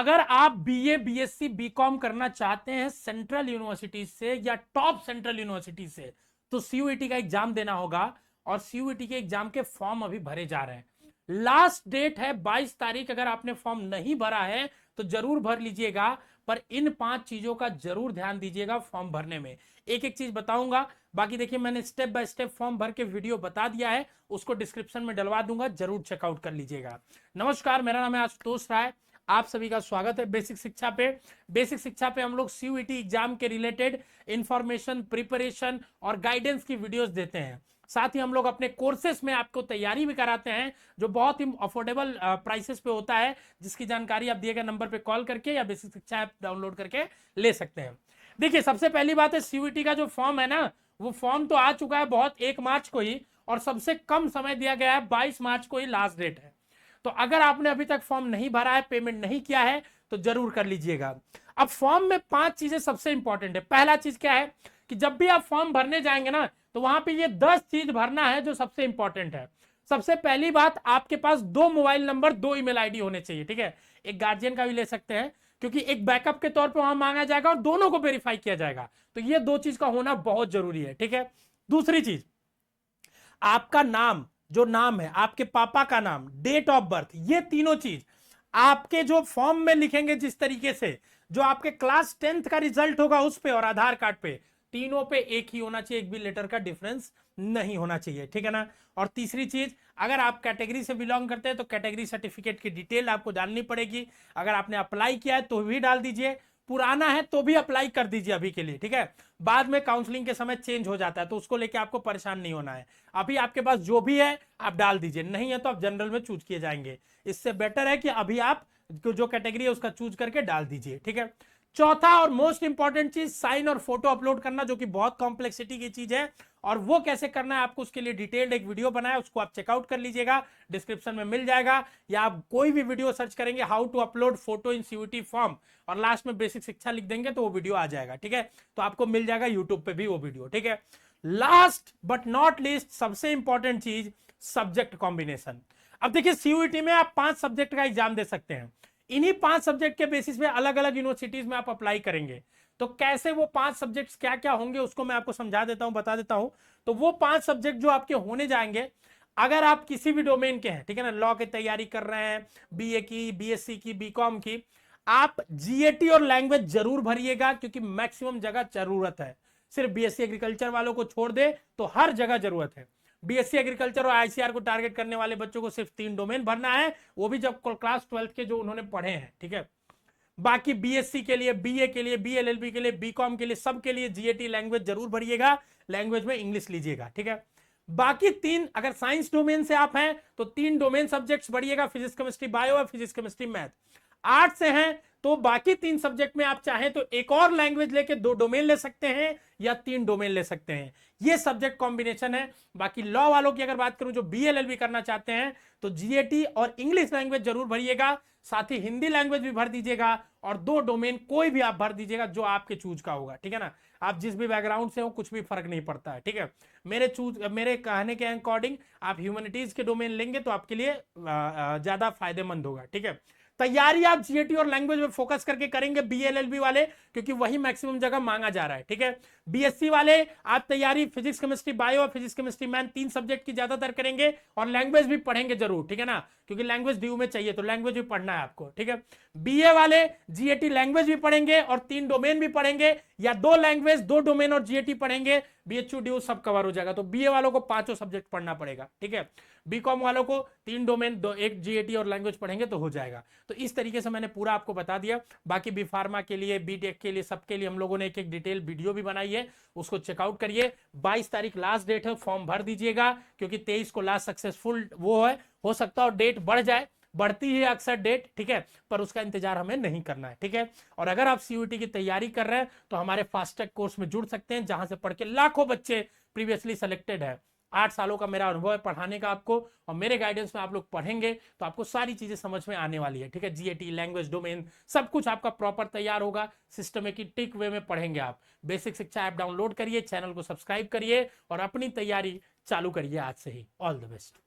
अगर आप BA BSc BCom करना चाहते हैं सेंट्रल यूनिवर्सिटी से या टॉप सेंट्रल यूनिवर्सिटी से, तो सीयूईटी का एग्जाम देना होगा। और सीयूईटी के एग्जाम के फॉर्म अभी भरे जा रहे हैं। लास्ट डेट है 22 तारीख। अगर आपने फॉर्म नहीं भरा है तो जरूर भर लीजिएगा, पर इन 5 चीजों का जरूर ध्यान दीजिएगा फॉर्म भरने में। एक एक चीज बताऊंगा, बाकी देखिए मैंने स्टेप बाय स्टेप फॉर्म भर के वीडियो बता दिया है, उसको डिस्क्रिप्शन में डलवा दूंगा, जरूर चेकआउट कर लीजिएगा। नमस्कार, मेरा नाम है आशुतोष राय, आप सभी का स्वागत है बेसिक शिक्षा पे। बेसिक शिक्षा पे हम लोग सीयूईटी एग्जाम के रिलेटेड इंफॉर्मेशन, प्रिपरेशन और गाइडेंस की वीडियोस देते हैं। साथ ही हम लोग अपने कोर्सेस में आपको तैयारी भी कराते हैं, जो बहुत ही अफोर्डेबल प्राइसेस पे होता है, जिसकी जानकारी आप दिए गए नंबर पे कॉल करके या बेसिक शिक्षा ऐप डाउनलोड करके ले सकते हैं। देखिए, सबसे पहली बात है, सीयूईटी का जो फॉर्म है ना, वो फॉर्म तो आ चुका है बहुत 1 मार्च को ही, और सबसे कम समय दिया गया है, 22 मार्च को ही लास्ट डेट है। तो अगर आपने अभी तक फॉर्म नहीं भरा है, पेमेंट नहीं किया है, तो जरूर कर लीजिएगा। अब फॉर्म में 5 चीजें सबसे इंपॉर्टेंट है। पहला चीज क्या है कि जब भी आप फॉर्म भरने जाएंगे ना, तो वहां पे ये 10 चीज भरना है जो सबसे इंपॉर्टेंट है। सबसे पहली बात, आपके पास 2 मोबाइल नंबर, 2 ईमेल आईडी होने चाहिए, ठीक है। एक गार्जियन का भी ले सकते हैं, क्योंकि एक बैकअप के तौर पे वहां मांगा जाएगा और दोनों को वेरीफाई किया जाएगा। तो ये 2 चीज का होना बहुत जरूरी है, ठीक है। दूसरी चीज, आपका नाम, जो नाम है, आपके पापा का नाम, डेट ऑफ बर्थ, ये तीनों चीज आपके जो फॉर्म में लिखेंगे जिस तरीके से, जो आपके क्लास 10th का रिजल्ट होगा उस पे और आधार कार्ड पे, तीनों पे एक ही होना चाहिए, एक भी लेटर का डिफरेंस नहीं होना चाहिए, ठीक है ना। और तीसरी चीज, अगर आप कैटेगरी से बिलोंग करते हैं तो कैटेगरी सर्टिफिकेट की डिटेल आपको डालनी पड़ेगी। अगर आपने अप्लाई किया है तो भी डाल दीजिए, पुराना है तो भी अप्लाई कर दीजिए अभी के लिए, ठीक है। बाद में काउंसलिंग के समय चेंज हो जाता है, तो उसको लेके आपको परेशान नहीं होना है। अभी आपके पास जो भी है आप डाल दीजिए, नहीं है तो आप जनरल में चूज किए जाएंगे। इससे बेटर है कि अभी आप जो कैटेगरी है उसका चूज करके डाल दीजिए, ठीक है। चौथा और मोस्ट इंपॉर्टेंट चीज, साइन और फोटो अपलोड करना, जो कि बहुत कॉम्प्लेक्सिटी की चीज है, और वो कैसे करना है आपको उसके लिए डिटेल्ड एक वीडियो बनाया, उसको आप चेकआउट कर लीजिएगा, डिस्क्रिप्शन में मिल जाएगा, या आप कोई भी वीडियो सर्च करेंगे how to upload photo in CUET form, और लास्ट में बेसिक शिक्षा लिख देंगे तो वो वीडियो आ जाएगा, ठीक है। तो आपको मिल जाएगा यूट्यूब पे भी वो वीडियो, ठीक है। लास्ट बट नॉट लीस्ट, सबसे इंपॉर्टेंट चीज, सब्जेक्ट कॉम्बिनेशन। अब देखिए, सीयूईटी में आप 5 सब्जेक्ट का एग्जाम दे सकते हैं। इन्हीं 5 सब्जेक्ट के बेसिस पे अलग अलग यूनिवर्सिटीज में आप अप्लाई करेंगे। तो कैसे वो 5 सब्जेक्ट्स क्या क्या होंगे उसको मैं आपको समझा देता हूं, बता देता हूं। तो वो 5 सब्जेक्ट जो आपके होने जाएंगे, अगर आप किसी भी डोमेन के हैं, ठीक है ना, लॉ की तैयारी कर रहे हैं, बीए की, बीएससी की, बीकॉम की, आप जीएटी और लैंग्वेज जरूर भरिएगा, क्योंकि मैक्सिमम जगह जरूरत है। सिर्फ बीएससी एग्रीकल्चर वालों को छोड़ दे तो हर जगह जरूरत है। बीएससी एग्रीकल्चर और आईसीआर को टारगेट करने वाले बच्चों को सिर्फ 3 डोमेन भरना है, वो भी जब क्लास 12th के जो उन्होंने पढ़े हैं, ठीक है। बाकी बीएससी के लिए, बीए के लिए, बीएलएलबी के लिए, बीकॉम के लिए, सबके लिए जीएटी लैंग्वेज जरूर भरिएगा। लैंग्वेज में इंग्लिश लीजिएगा, ठीक है। बाकी 3, अगर साइंस डोमेन से आप हैं तो 3 डोमेन सब्जेक्ट्स भरिएगा, फिजिक्स केमिस्ट्री बायो और फिजिक्स केमिस्ट्री मैथ। आर्ट्स से हैं तो बाकी 3 सब्जेक्ट में आप चाहें तो एक और लैंग्वेज लेके 2 डोमेन ले सकते हैं या 3 डोमेन ले सकते हैं। ये सब्जेक्ट कॉम्बिनेशन है। बाकी लॉ वालों की अगर बात करूं, जो बीएलएलबी करना चाहते हैं, तो जीएटी और इंग्लिश लैंग्वेज जरूर भरिएगा, साथ ही हिंदी लैंग्वेज भी भर दीजिएगा, और 2 डोमेन कोई भी आप भर दीजिएगा जो आपके चूज का होगा, ठीक है ना। आप जिस भी बैकग्राउंड से हो कुछ भी फर्क नहीं पड़ता है, ठीक है। मेरे कहने के अकॉर्डिंग आप ह्यूमैनिटीज के डोमेन लेंगे तो आपके लिए ज्यादा फायदेमंद होगा, ठीक है। तैयारी आप जीएटी और लैंग्वेज में फोकस करके करेंगे, बीएलएलबी वाले, क्योंकि वही मैक्सिमम जगह मांगा जा रहा है, ठीक है। बीएससी वाले आप तैयारी फिजिक्स केमिस्ट्री बायो और फिजिक्स केमिस्ट्री मैथ 3 सब्जेक्ट की ज्यादातर करेंगे, और लैंग्वेज भी पढ़ेंगे जरूर, ठीक है ना, क्योंकि लैंग्वेज ड्यू में चाहिए तो लैंग्वेज भी पढ़ना है आपको, ठीक है। बीए वाले जीएटी लैंग्वेज भी पढ़ेंगे और 3 डोमेन भी पढ़ेंगे, या 2 लैंग्वेज 2 डोमेन और जीएटी पढ़ेंगे, बीएचयू ड्यू सब कवर हो जाएगा। तो बीए वालों को 5 सब्जेक्ट पढ़ना पड़ेगा, ठीक है। बीकॉम वालों को 3 डोमेन, 1 जीएटी और लैंग्वेज पढ़ेंगे तो हो जाएगा। तो इस तरीके से मैंने पूरा आपको बता दिया। बाकी बी फार्मा के लिए, बीटेक के लिए, सबके लिए हम लोगों ने एक एक डिटेल वीडियो भी बनाई है, उसको चेकआउट करिए। 22 तारीख लास्ट डेट है, फॉर्म भर दीजिएगा, क्योंकि 23 को लास्ट सक्सेसफुल वो है। हो सकता है डेट बढ़ जाए, बढ़ती है अक्सर डेट, ठीक है, पर उसका इंतजार हमें नहीं करना है, ठीक है। और अगर आप सीयूईटी की तैयारी कर रहे हैं तो हमारे फास्ट ट्रैक कोर्स में जुड़ सकते हैं, जहां से पढ़ के लाखों बच्चे प्रीवियसली सेलेक्टेड है। 8 सालों का मेरा अनुभव है पढ़ाने का आपको, और मेरे गाइडेंस में आप लोग पढ़ेंगे तो आपको सारी चीजें समझ में आने वाली है, ठीक है। जीएटी, लैंग्वेज, डोमेन, सब कुछ आपका प्रॉपर तैयार होगा, सिस्टमेटिक वे में पढ़ेंगे आप। बेसिक शिक्षा ऐप डाउनलोड करिए, चैनल को सब्सक्राइब करिए और अपनी तैयारी चालू करिए आज से ही। All the best.